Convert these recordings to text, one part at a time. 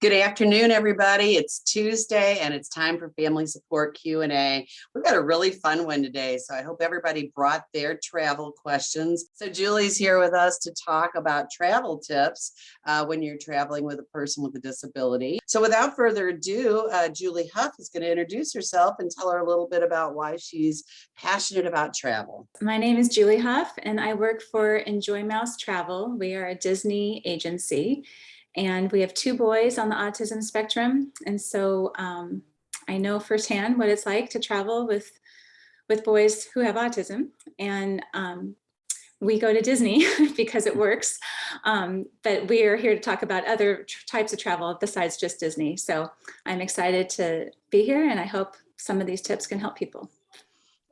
Good afternoon, everybody. It's Tuesday and it's time for Family Support Q&A. We've got a really fun one today, so I hope everybody brought their travel questions. So Julie's here with us to talk about travel tips when you're traveling with a person with a disability. So without further ado, Julie Huff is going to introduce herself and tell her a little bit about why she's passionate about travel. My name is Julie Huff and I work for Enjoy Mouse Travel. We are a Disney agency. And we have two boys on the autism spectrum. And so I know firsthand what it's like to travel with boys who have autism. And we go to Disney because it works. But we are here to talk about other types of travel besides just Disney. So I'm excited to be here and I hope some of these tips can help people.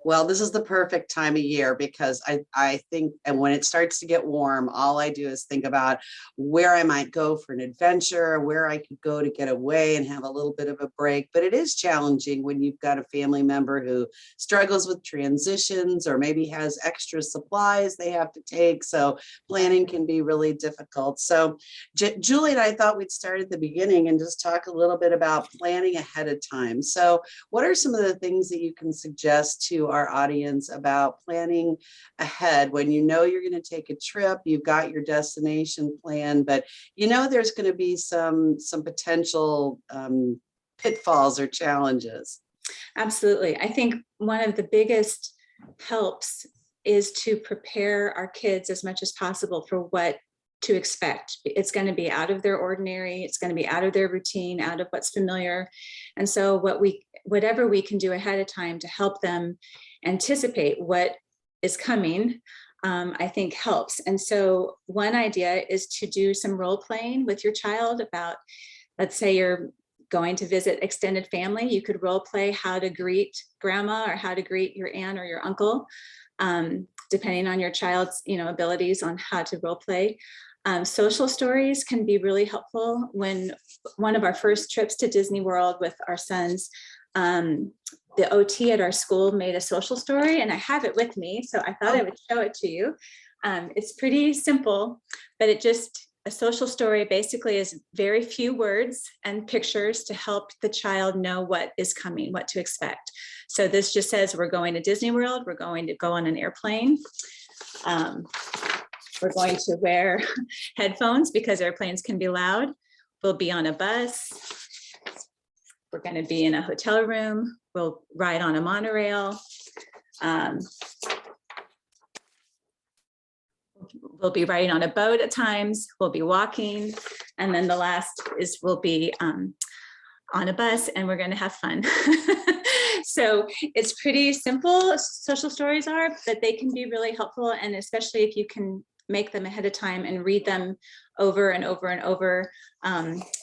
Well, this is the perfect time of year because I think, and when it starts to get warm, all I do is think about where I might go for an adventure, where I could go to get away and have a little bit of a break. But it is challenging when you've got a family member who struggles with transitions or maybe has extra supplies they have to take. So planning can be really difficult. So Julie and I thought we'd start at the beginning and just talk a little bit about planning ahead of time. So what are some of the things that you can suggest to our audience about planning ahead when you know you're going to take a trip, you've got your destination plan, but you know there's going to be some potential pitfalls or challenges? Absolutely. I think one of the biggest helps is to prepare our kids as much as possible for what to expect. It's going to be out of their ordinary, it's going to be out of their routine, out of what's familiar. And so whatever we can do ahead of time to help them anticipate what is coming, I think helps. And so one idea is to do some role playing with your child about, let's say you're going to visit extended family, you could role play how to greet grandma or how to greet your aunt or your uncle, depending on your child's abilities on how to role play. Social stories can be really helpful. When one of our first trips to Disney World with our sons, the OT at our school made a social story and I have it with me. So I thought I would show it to you. It's pretty simple, but a social story basically is very few words and pictures to help the child know what is coming, what to expect. So this just says we're going to Disney World, we're going to go on an airplane. We're going to wear headphones because airplanes can be loud. We'll be on a bus. We're going to be in a hotel room. We'll ride on a monorail. We'll be riding on a boat at times. We'll be walking. And then the last is we'll be on a bus and we're going to have fun. So it's pretty simple, social stories are, but they can be really helpful. And especially if you can make them ahead of time and read them over and over and over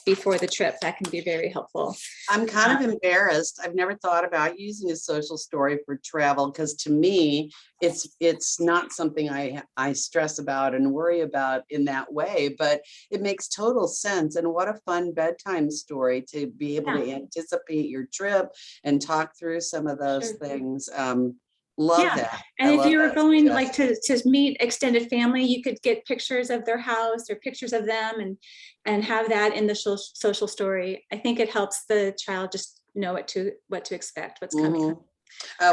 before the trip, that can be very helpful. I'm kind of embarrassed. I've never thought about using a social story for travel because to me, it's not something I stress about and worry about in that way, but it makes total sense. And what a fun bedtime story to be able to anticipate your trip and talk through some of those things. Love that. And if you were going like to meet extended family, you could get pictures of their house or pictures of them and have that in the social story. I think it helps the child just know what to expect, what's coming.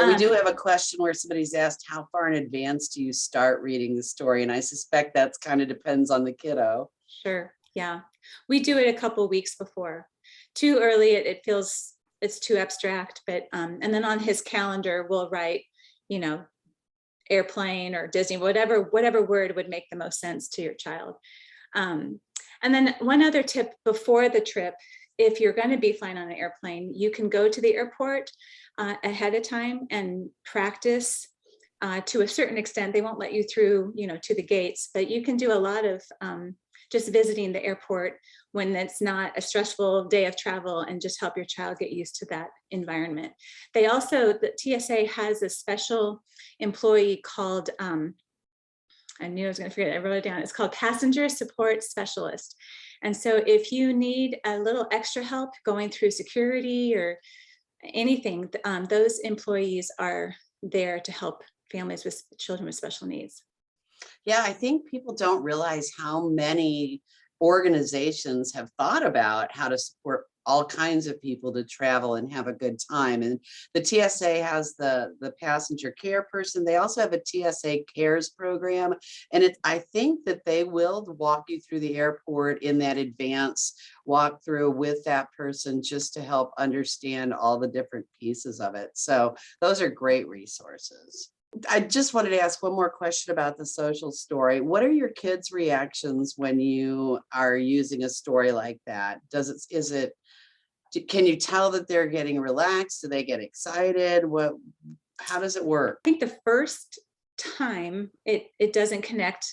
We do have a question where somebody's asked, how far in advance do you start reading the story? And I suspect that's kind of depends on the kiddo. Sure. Yeah. We do it a couple of weeks before. Too early, it feels it's too abstract, but and then on his calendar, we'll write, airplane or Disney, whatever word would make the most sense to your child. And then one other tip before the trip, if you're going to be flying on an airplane, you can go to the airport ahead of time and practice to a certain extent. They won't let you through, to the gates, but you can do a lot of just visiting the airport when it's not a stressful day of travel and just help your child get used to that environment. They also, the TSA has a special employee called, I knew I was going to forget it, I wrote it down. It's called Passenger Support Specialist. And so if you need a little extra help going through security or anything, those employees are there to help families with children with special needs. Yeah, I think people don't realize how many organizations have thought about how to support all kinds of people to travel and have a good time. And the TSA has the passenger care person. They also have a TSA cares program. And I think that they will walk you through the airport in that advance walkthrough with that person, just to help understand all the different pieces of it. So those are great resources. I just wanted to ask one more question about the social story. What are your kids' reactions when you are using a story like that? Can you tell that they're getting relaxed? Do they get excited? How does it work? I think the first time it doesn't connect,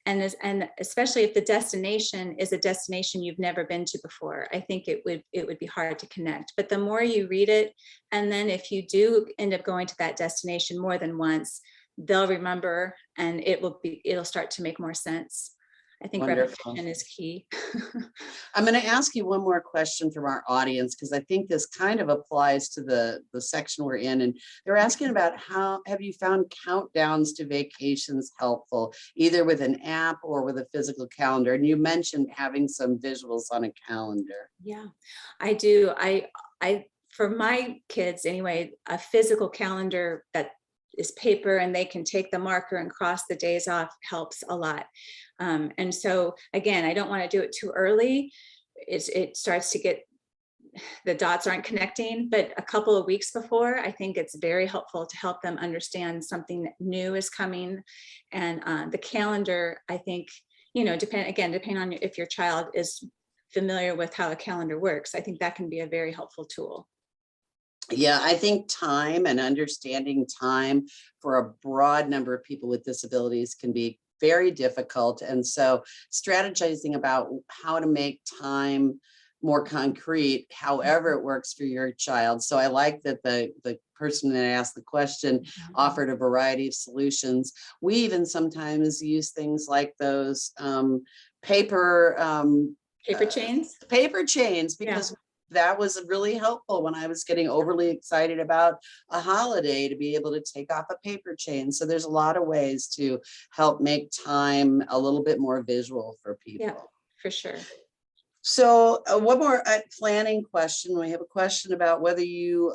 and especially if the destination is a destination you've never been to before, I think it would be hard to connect. But the more you read it, and then if you do end up going to that destination more than once, they'll remember, and it'll start to make more sense. I think Wonderful. repetition is key. I'm going to ask you one more question from our audience, because I think this kind of applies to the section we're in. And they're asking about, how have you found countdowns to vacations helpful, either with an app or with a physical calendar? And you mentioned having some visuals on a calendar. Yeah, I do. I for my kids anyway, a physical calendar that is paper and they can take the marker and cross the days off helps a lot. And so again, I don't want to do it too early. It starts to get, the dots aren't connecting, but a couple of weeks before, I think it's very helpful to help them understand something new is coming. And the calendar, I think, depending on if your child is familiar with how a calendar works, I think that can be a very helpful tool. Yeah, I think time and understanding time for a broad number of people with disabilities can be very difficult. And so strategizing about how to make time more concrete, however it works for your child. So I like that the person that asked the question offered a variety of solutions. We even sometimes use things like those paper chains. Paper chains, because that was really helpful when I was getting overly excited about a holiday, to be able to take off a paper chain. So there's a lot of ways to help make time a little bit more visual for people. Yeah, for sure. So one more planning question. We have a question about whether you,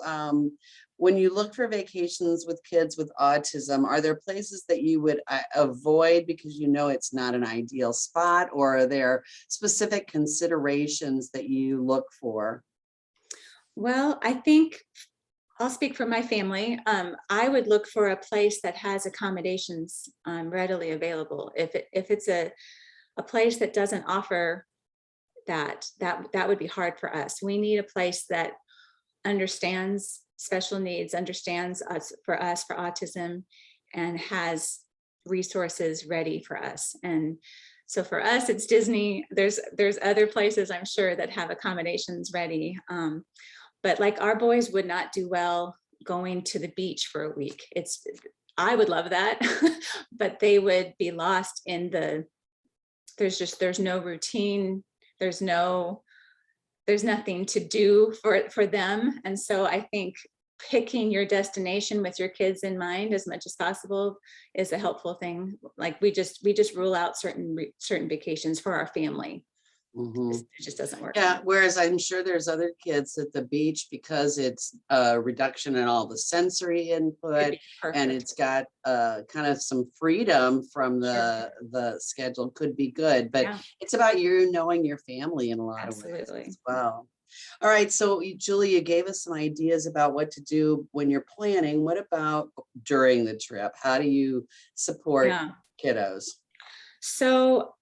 when you look for vacations with kids with autism, are there places that you would avoid because you know it's not an ideal spot, or are there specific considerations that you look for? Well, I think I'll speak for my family. I would look for a place that has accommodations readily available. If it's a place that doesn't offer that would be hard for us. We need a place that understands special needs, understands us for autism, and has resources ready for us. And so for us, it's Disney. There's other places I'm sure that have accommodations ready. But like, our boys would not do well going to the beach for a week. I would love that, but they would be lost in there's no routine. There's nothing to do for them. And so I think picking your destination with your kids in mind as much as possible is a helpful thing. Like, we just rule out certain vacations for our family. Mm-hmm. It just doesn't work. Yeah, whereas I'm sure there's other kids at the beach, because it's a reduction in all the sensory input, and it's got kind of some freedom from the schedule, could be good. But it's about you knowing your family in a lot of ways as well. All right, so Julie, you gave us some ideas about what to do when you're planning. What about during the trip? How do you support kiddos? So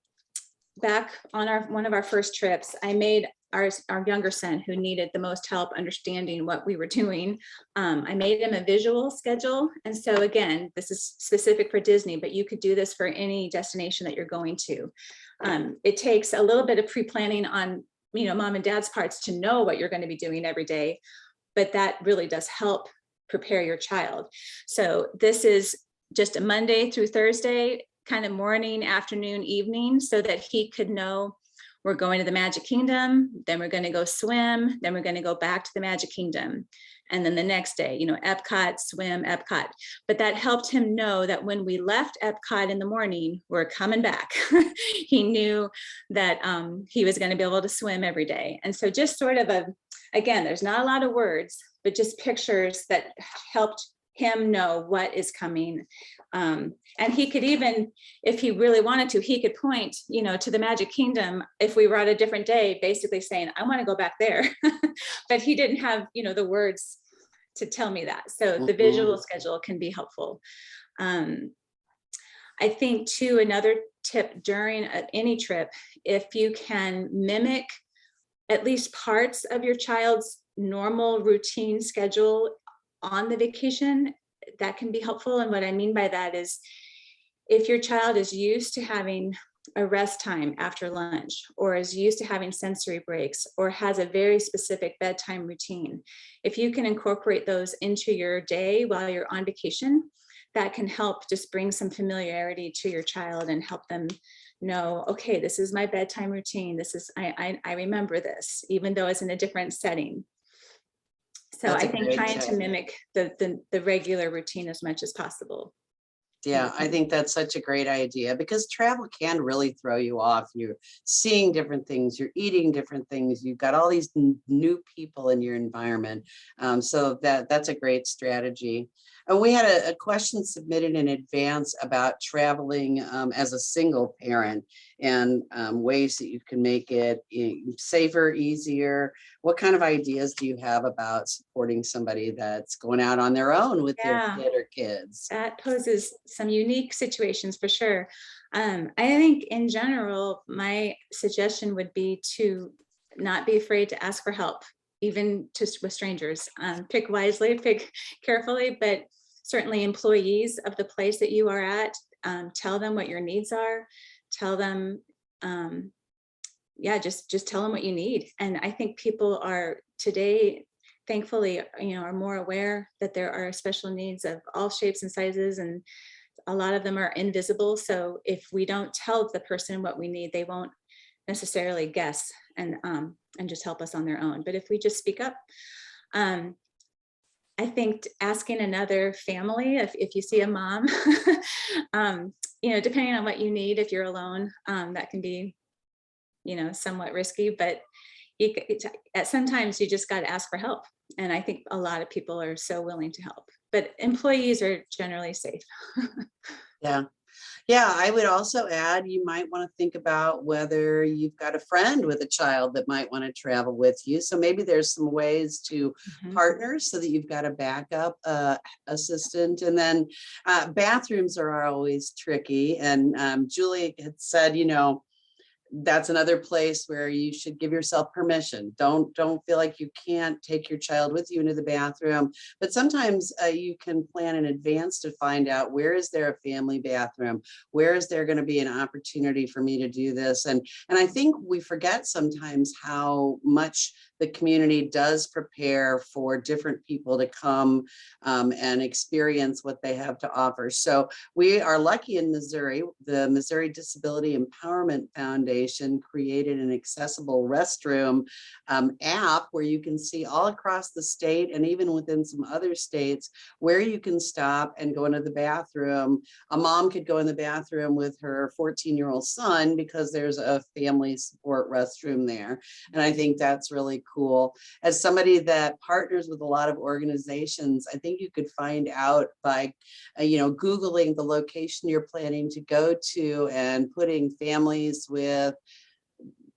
back on one of our first trips, I made our younger son, who needed the most help understanding what we were doing. I made him a visual schedule. And so again, this is specific for Disney, but you could do this for any destination that you're going to. It takes a little bit of pre-planning on, mom and dad's parts to know what you're going to be doing every day, but that really does help prepare your child. So this is just a Monday through Thursday, kind of morning, afternoon, evening, so that he could know we're going to the Magic Kingdom, then we're going to go swim, then we're going to go back to the Magic Kingdom. And then the next day, Epcot, swim, Epcot. But that helped him know that when we left Epcot in the morning, we're coming back. He knew that he was going to be able to swim every day. And so just sort of again, there's not a lot of words, but just pictures that helped him know what is coming. And he could even, if he really wanted to, he could point, to the Magic Kingdom if we were at a different day, basically saying, I want to go back there. But he didn't have, the words to tell me that. So the visual schedule can be helpful. I think too, another tip during any trip, if you can mimic at least parts of your child's normal routine schedule on the vacation, that can be helpful. And what I mean by that is if your child is used to having a rest time after lunch, or is used to having sensory breaks, or has a very specific bedtime routine, if you can incorporate those into your day while you're on vacation, that can help just bring some familiarity to your child and help them know, okay, this is my bedtime routine. This is, I remember this, even though it's in a different setting. So That's I a think great trying tip. to mimic the regular routine as much as possible. Yeah, I think that's such a great idea because travel can really throw you off. You're seeing different things, you're eating different things, you've got all these new people in your environment. So that's a great strategy. And we had a question submitted in advance about traveling as a single parent and ways that you can make it safer, easier. What kind of ideas do you have about supporting somebody that's going out on their own with their Yeah. kid or kids? That poses some unique situations for sure. I think in general, my suggestion would be to not be afraid to ask for help, even just with strangers. Pick wisely, pick carefully, but certainly employees of the place that you are at, tell them what your needs are, tell them, just tell them what you need. And I think people are today, thankfully, are more aware that there are special needs of all shapes and sizes, and a lot of them are invisible. So if we don't tell the person what we need, they won't necessarily guess and just help us on their own. But if we just speak up, I think asking another family, if you see a mom, depending on what you need, if you're alone, that can be, somewhat risky, but sometimes you just got to ask for help. And I think a lot of people are so willing to help, but employees are generally safe. Yeah. Yeah, I would also add, you might want to think about whether you've got a friend with a child that might want to travel with you. So maybe there's some ways to partner so that you've got a backup assistant. And then bathrooms are always tricky. And Julie had said, that's another place where you should give yourself permission. Don't feel like you can't take your child with you into the bathroom, but sometimes you can plan in advance to find out where is there a family bathroom, where is there going to be an opportunity for me to do this. And I think we forget sometimes how much the community does prepare for different people to come and experience what they have to offer. So we are lucky in Missouri. The Missouri Disability Empowerment Foundation created an accessible restroom app where you can see all across the state and even within some other states where you can stop and go into the bathroom. A mom could go in the bathroom with her 14-year-old son because there's a family support restroom there. And I think that's really cool. As somebody that partners with a lot of organizations, I think you could find out by, Googling the location you're planning to go to and putting families with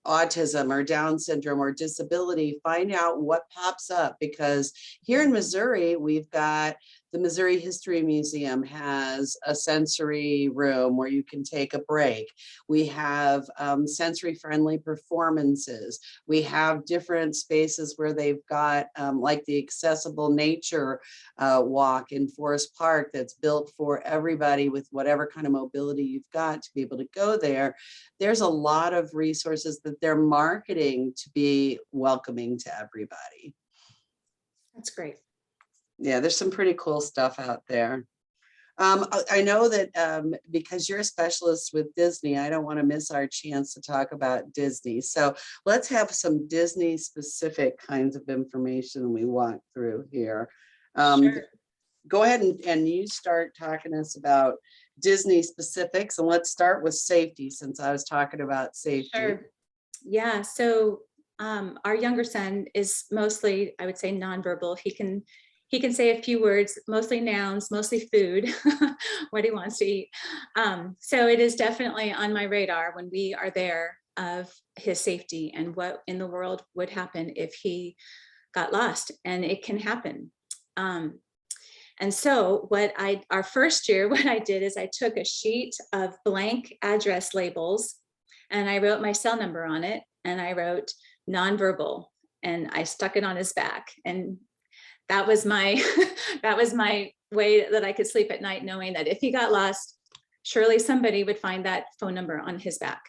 autism or Down syndrome or disability, find out what pops up. Because here in Missouri, we've got the Missouri History Museum has a sensory room where you can take a break. We have sensory friendly performances. We have different spaces where they've got like the accessible nature walk in Forest Park that's built for everybody with whatever kind of mobility you've got to be able to go there. There's a lot of resources that they're marketing to be welcoming to everybody. That's great. Yeah, there's some pretty cool stuff out there. I know that because you're a specialist with Disney, I don't want to miss our chance to talk about Disney. So let's have some Disney specific kinds of information we walk through here. Sure. Go ahead and you start talking to us about Disney specifics, and let's start with safety since I was talking about safety. Sure. Yeah. So our younger son is mostly, I would say, nonverbal. He can say a few words, mostly nouns, mostly food, what he wants to eat. So it is definitely on my radar when we are there of his safety and what in the world would happen if he got lost, and it can happen. And so our first year, what I did is I took a sheet of blank address labels and I wrote my cell number on it, and I wrote nonverbal, and I stuck it on his back. And that was my that was my way that I could sleep at night, knowing that if he got lost, surely somebody would find that phone number on his back.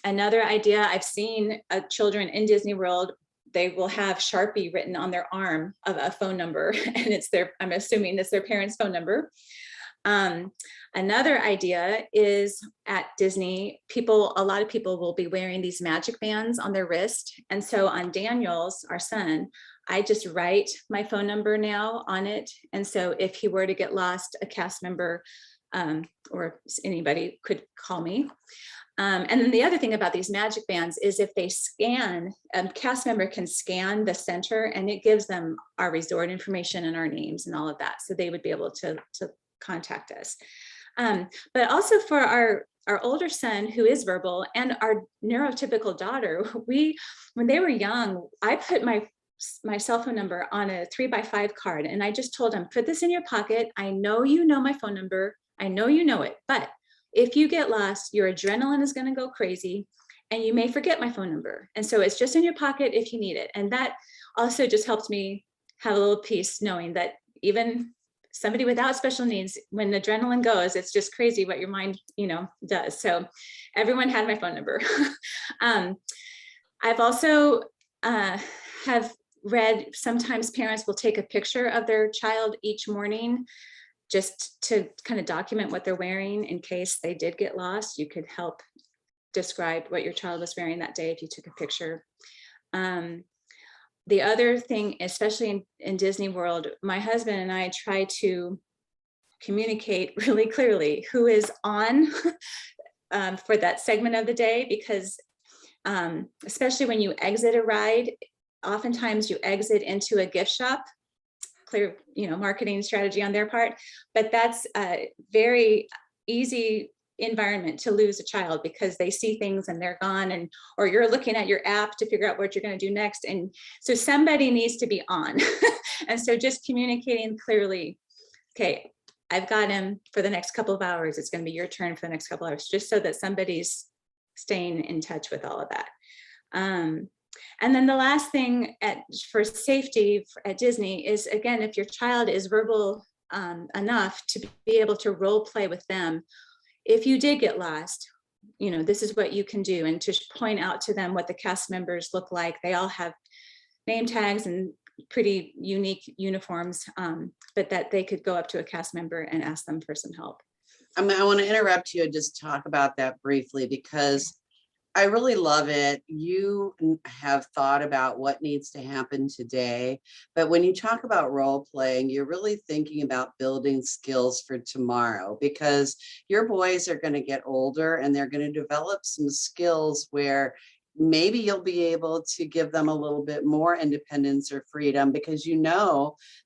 Another idea, I've seen children in Disney World, they will have Sharpie written on their arm of a phone number, and I'm assuming it's their parents' phone number. Another idea is at Disney, a lot of people will be wearing these magic bands on their wrist. And so on Daniel's, our son, I just write my phone number now on it. And so if he were to get lost, a cast member or anybody could call me. And then the other thing about these magic bands is if they scan, a cast member can scan the center and it gives them our resort information and our names and all of that. So they would be able to contact us. But also for our older son who is verbal and our neurotypical daughter, when they were young, I put my cell phone number on a 3x5 card. And I just told them, put this in your pocket. I know you know my phone number. I know you know it, but if you get lost, your adrenaline is going to go crazy and you may forget my phone number. And so it's just in your pocket if you need it. And that also just helped me have a little peace knowing that even somebody without special needs, when the adrenaline goes, it's just crazy what your mind, does. So everyone had my phone number. I've also have read, sometimes parents will take a picture of their child each morning just to kind of document what they're wearing in case they did get lost. You could help describe what your child was wearing that day if you took a picture. The other thing, especially in Disney World, my husband and I try to communicate really clearly who is on for that segment of the day, because especially when you exit a ride, oftentimes you exit into a gift shop. Clear, marketing strategy on their part, but that's a very easy environment to lose a child because they see things and they're gone, or you're looking at your app to figure out what you're going to do next. And so somebody needs to be on. And so just communicating clearly, okay, I've got him for the next couple of hours. It's going to be your turn for the next couple of hours, just so that somebody's staying in touch with all of that. And then the last thing for safety at Disney is, again, if your child is verbal enough to be able to role play with them, if you did get lost, this is what you can do, and to point out to them what the cast members look like. They all have name tags and pretty unique uniforms, but that they could go up to a cast member and ask them for some help. I want to interrupt you and just talk about that briefly, because I really love it. You have thought about what needs to happen today, but when you talk about role playing, you're really thinking about building skills for tomorrow, because your boys are going to get older and they're going to develop some skills where maybe you'll be able to give them a little bit more independence or freedom, because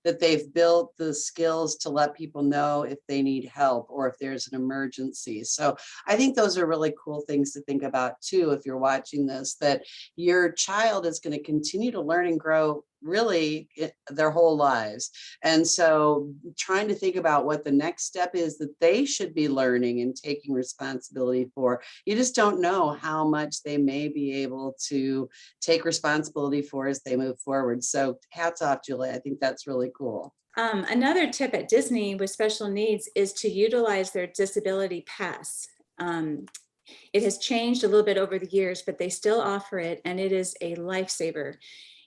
that they've built the skills to let people know if they need help or if there's an emergency. So I think those are really cool things to think about too, if you're watching this, that your child is going to continue to learn and grow really their whole lives. And so trying to think about what the next step is that they should be learning and taking responsibility for. You just don't know how much they may be able to take responsibility for as they move forward. So hats off, Julie. I think that's really cool. Another tip at Disney with special needs is to utilize their disability pass. It has changed a little bit over the years, but they still offer it, and it is a lifesaver.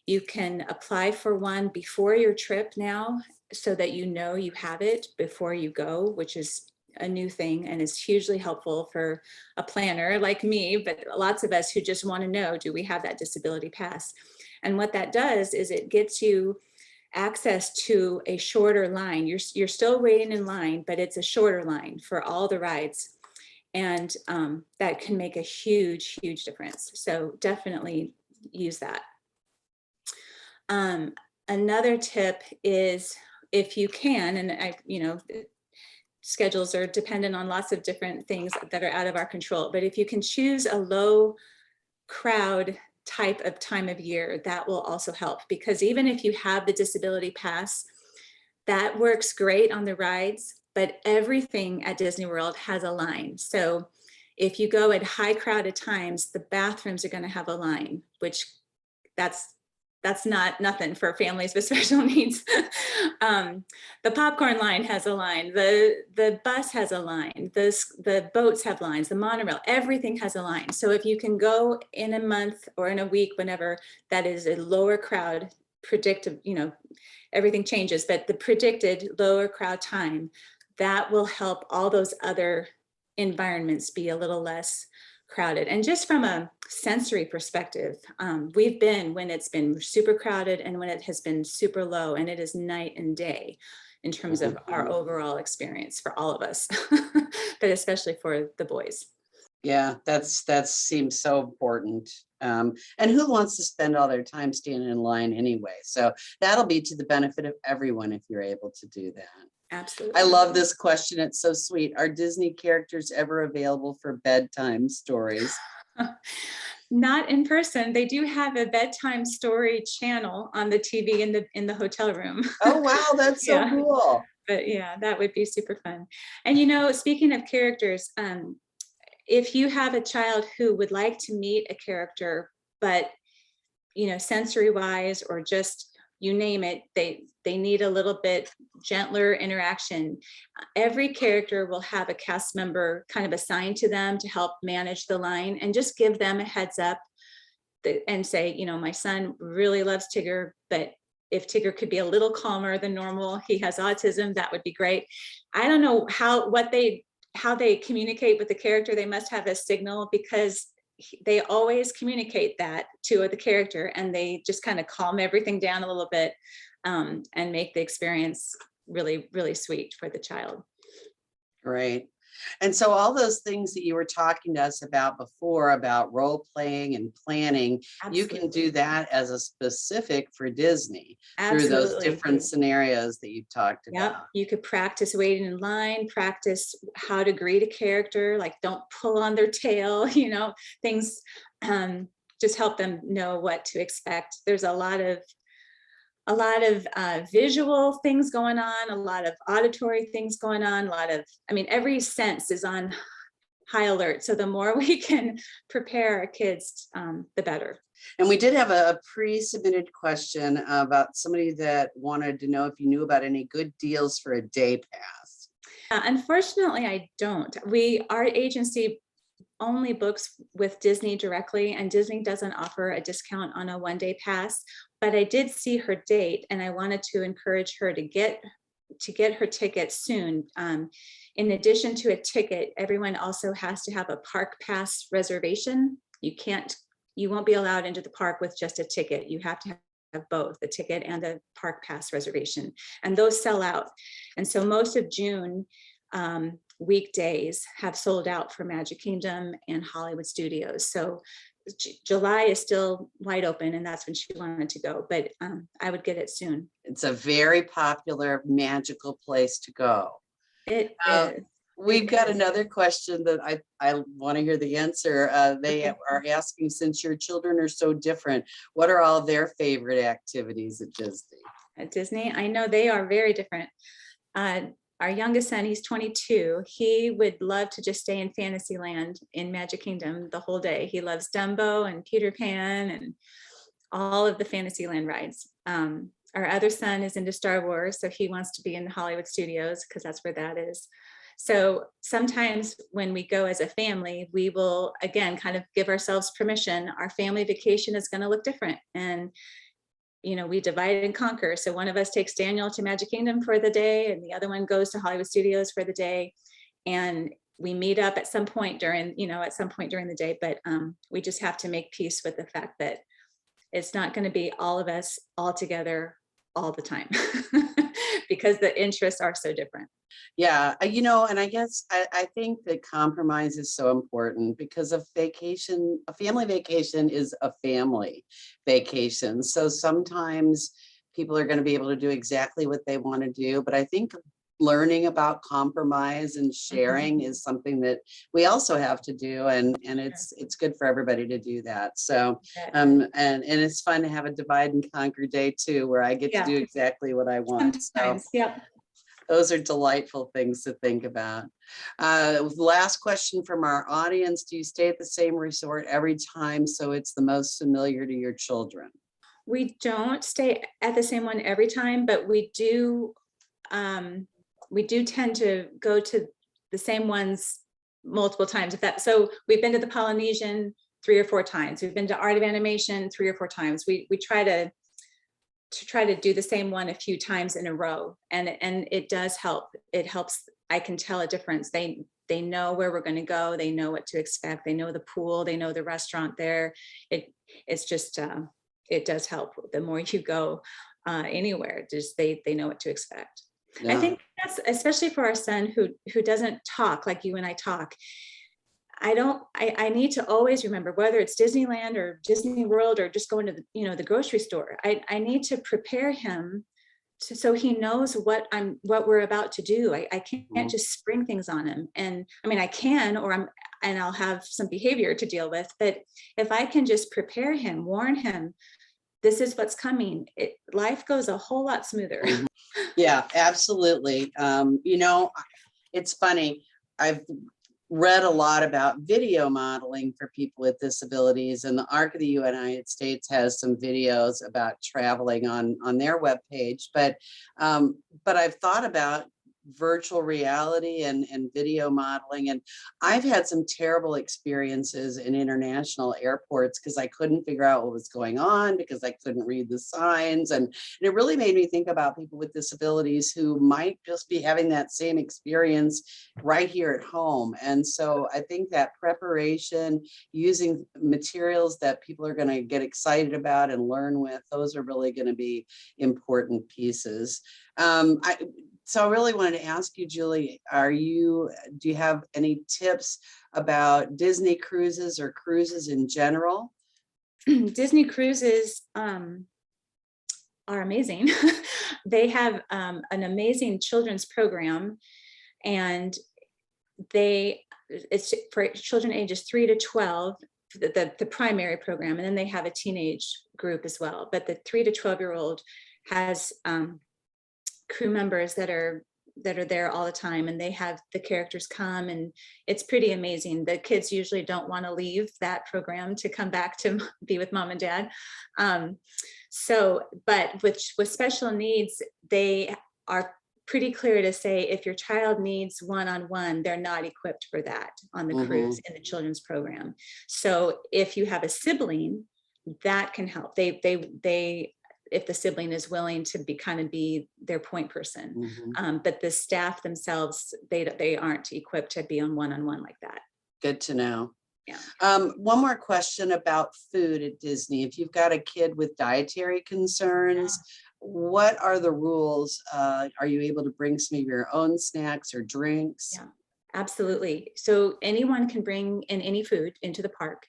You can apply for one before your trip now so that you know you have it before you go, which is a new thing and is hugely helpful for a planner like me, but lots of us who just want to know, do we have that disability pass? And what that does is it gets you access to a shorter line. You're still waiting in line, but it's a shorter line for all the rides. And that can make a huge, huge difference. So definitely use that. Another tip is, if you can, and schedules are dependent on lots of different things that are out of our control, but if you can choose a low crowd type of time of year, that will also help, because even if you have the disability pass, that works great on the rides, but everything at Disney World has a line. So if you go at high crowded times, the bathrooms are going to have a line, which that's not nothing for families with special needs. The popcorn line has a line, the bus has a line, the boats have lines, the monorail, everything has a line. So if you can go in a month or in a week, whenever that is a lower crowd, predictive, everything changes, but the predicted lower crowd time, that will help all those other environments be a little less crowded. And just from a sensory perspective, we've been when it's been super crowded and when it has been super low, and it is night and day in terms of our overall experience for all of us, but especially for the boys. Yeah, that seems so important. And who wants to spend all their time standing in line anyway? So that'll be to the benefit of everyone if you're able to do that. Absolutely. I love this question. It's so sweet. Are Disney characters ever available for bedtime stories? Not in person. They do have a bedtime story channel on the TV in the hotel room. Oh, wow, that's so cool. But yeah, that would be super fun. And speaking of characters, if you have a child who would like to meet a character, but sensory wise, or just you name it, they need a little bit gentler interaction, every character will have a cast member kind of assigned to them to help manage the line, and just give them a heads up and say, my son really loves Tigger, but if Tigger could be a little calmer than normal, he has autism, that would be great. I don't know how they communicate with the character. They must have a signal, because they always communicate that to the character, and they just kind of calm everything down a little bit, and make the experience really, really sweet for the child. Right. And so all those things that you were talking to us about before, about role playing and planning, Absolutely. You can do that as a specific for Disney. Absolutely. Through those different scenarios that you've talked about. Yep. You could practice waiting in line, practice how to greet a character, like don't pull on their tail, things, just help them know what to expect. There's a lot of visual things going on, a lot of auditory things going on, every sense is on high alert. So the more we can prepare our kids, the better. And we did have a pre-submitted question about somebody that wanted to know if you knew about any good deals for a day pass. Unfortunately, I don't. Our agency only books with Disney directly, and Disney doesn't offer a discount on a one-day pass. But I did see her date, and I wanted to encourage her to get her ticket soon. In addition to a ticket, everyone also has to have a park pass reservation. You won't be allowed into the park with just a ticket. You have to have both the ticket and a park pass reservation, and those sell out. And so most of June weekdays have sold out for Magic Kingdom and Hollywood Studios. So July is still wide open, and that's when she wanted to go, but I would get it soon. It's a very popular, magical place to go. It is. We've got another question that I want to hear the answer. They are asking, since your children are so different, what are all their favorite activities at Disney? At Disney, I know they are very different. Our youngest son, he's 22. He would love to just stay in Fantasyland in Magic Kingdom the whole day. He loves Dumbo and Peter Pan and all of the Fantasyland rides. Our other son is into Star Wars, so he wants to be in the Hollywood Studios because that's where that is. So sometimes when we go as a family, we will, again, kind of give ourselves permission. Our family vacation is going to look different. And we divide and conquer. So one of us takes Daniel to Magic Kingdom for the day, and the other one goes to Hollywood Studios for the day. And we meet up at some point during the day, but we just have to make peace with the fact that it's not going to be all of us all together all the time because the interests are so different. Yeah, and I guess I think that compromise is so important because a family vacation is a family vacation. So sometimes people are going to be able to do exactly what they want to do, but I think learning about compromise and sharing is something that we also have to do, and it's good for everybody to do that. So and it's fun to have a divide and conquer day too, where I get to do exactly what I want. Sometimes, so those are delightful things to think about. Last question from our audience. Do you stay at the same resort every time so it's the most familiar to your children? We don't stay at the same one every time, but we do tend to go to the same ones multiple times. So we've been to the Polynesian 3 or 4 times. We've been to Art of Animation 3 or 4 times. We try to do the same one a few times in a row, and it does help. It helps. I can tell a difference. They know where we're going to go. They know what to expect. They know the pool. They know the restaurant there. It's just it does help. The more you go anywhere, just they know what to expect. Yeah. I think that's especially for our son who doesn't talk like you and I talk. I need to always remember, whether it's Disneyland or Disney World or just going to the grocery store, I need to prepare him so he knows what we're about to do. I can't just spring things on him. And I mean, I can, and I'll have some behavior to deal with, but if I can just prepare him, warn him, this is what's coming, life goes a whole lot smoother. Yeah, absolutely. It's funny. I've read a lot about video modeling for people with disabilities, and the Arc of the United States has some videos about traveling on their webpage. But I've thought about virtual reality and video modeling, and I've had some terrible experiences in international airports because I couldn't figure out what was going on because I couldn't read the signs, and it really made me think about people with disabilities who might just be having that same experience right here at home. And so I think that preparation, using materials that people are going to get excited about and learn with, those are really going to be important pieces. So I really wanted to ask you, Julie, do you have any tips about Disney cruises or cruises in general? Disney cruises are amazing. They have an amazing children's program, and it's for children ages 3 to 12, the primary program, and then they have a teenage group as well. But the 3 to 12-year-old has crew members that are there all the time, and they have the characters come, and it's pretty amazing. The kids usually don't want to leave that program to come back to be with mom and dad. But with special needs, they are pretty clear to say if your child needs one-on-one, they're not equipped for that on the cruise in the children's program. So if you have a sibling, that can help. They if the sibling is willing to be their point person. But the staff themselves, they aren't equipped to be on one-on-one like that. Good to know. Yeah. One more question about food at Disney. If you've got a kid with dietary concerns, what are the rules? Are you able to bring some of your own snacks or drinks? Yeah, absolutely. So anyone can bring in any food into the park.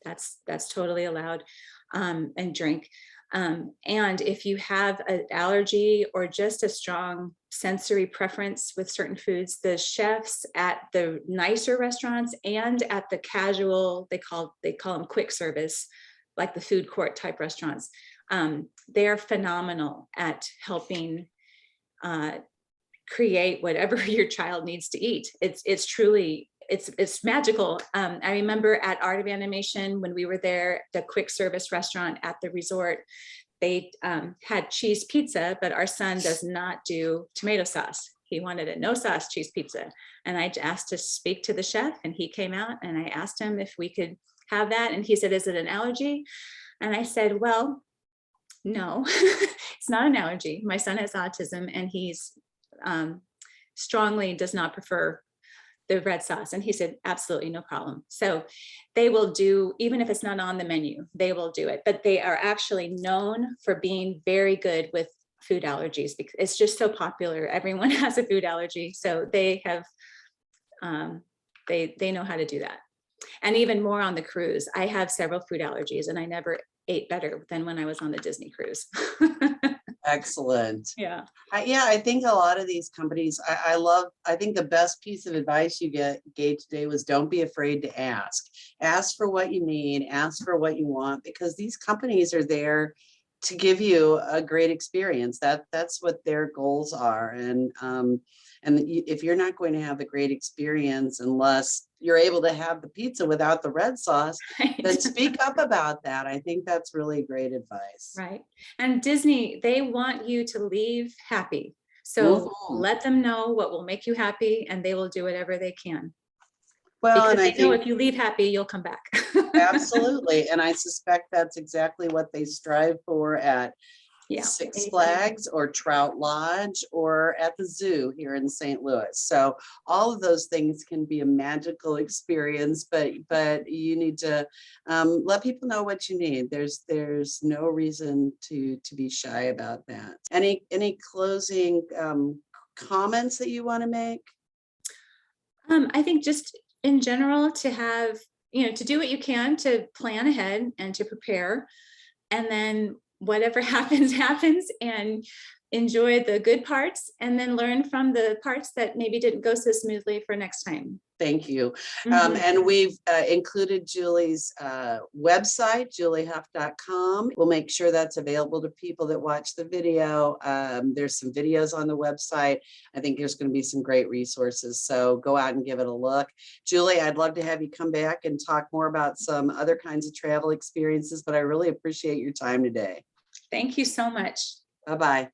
That's totally allowed, and drink. And if you have an allergy or just a strong sensory preference with certain foods, the chefs at the nicer restaurants and at the casual, they call them quick service, like the food court type restaurants, they're phenomenal at helping create whatever your child needs to eat. It's truly, it's magical. I remember at Art of Animation, when we were there, the quick service restaurant at the resort, they had cheese pizza, but our son does not do tomato sauce. He wanted a no sauce cheese pizza. And I asked to speak to the chef, and he came out, and I asked him if we could have that. And he said, "Is it an allergy?" And I said, "Well, No, it's not an allergy. My son has autism and he's strongly does not prefer the red sauce. And he said, absolutely no problem. So they will do, even if it's not on the menu, they will do it. But they are actually known for being very good with food allergies because it's just so popular. Everyone has a food allergy. So they have, they know how to do that. And even more on the cruise. I have several food allergies and I never ate better than when I was on the Disney cruise. Excellent. Yeah. Yeah, I think a lot of these companies, I think the best piece of advice you gave today was don't be afraid to ask. Ask for what you need, ask for what you want, because these companies are there to give you a great experience. That's what their goals are. And if you're not going to have a great experience unless you're able to have the pizza without the red sauce, then speak up about that. I think that's really great advice. Right. And Disney, they want you to leave happy. So Mhm. let them know what will make you happy and they will do whatever they can. Well, Because and I they know think if you leave happy, you'll come back. absolutely. And I suspect that's exactly what they strive for at Yeah. Six Flags or Trout Lodge or at the zoo here in St. Louis. So all of those things can be a magical experience, but you need to let people know what you need. There's no reason to be shy about that. Any closing comments that you want to make? I think just in general to have, to do what you can to plan ahead and to prepare. And then whatever happens, happens and enjoy the good parts and then learn from the parts that maybe didn't go so smoothly for next time. Thank you. Mhm. And we've included Julie's website, juliehuff.com. We'll make sure that's available to people that watch the video. There's some videos on the website. I think there's going to be some great resources. So go out and give it a look. Julie, I'd love to have you come back and talk more about some other kinds of travel experiences, but I really appreciate your time today. Thank you so much. Bye-bye.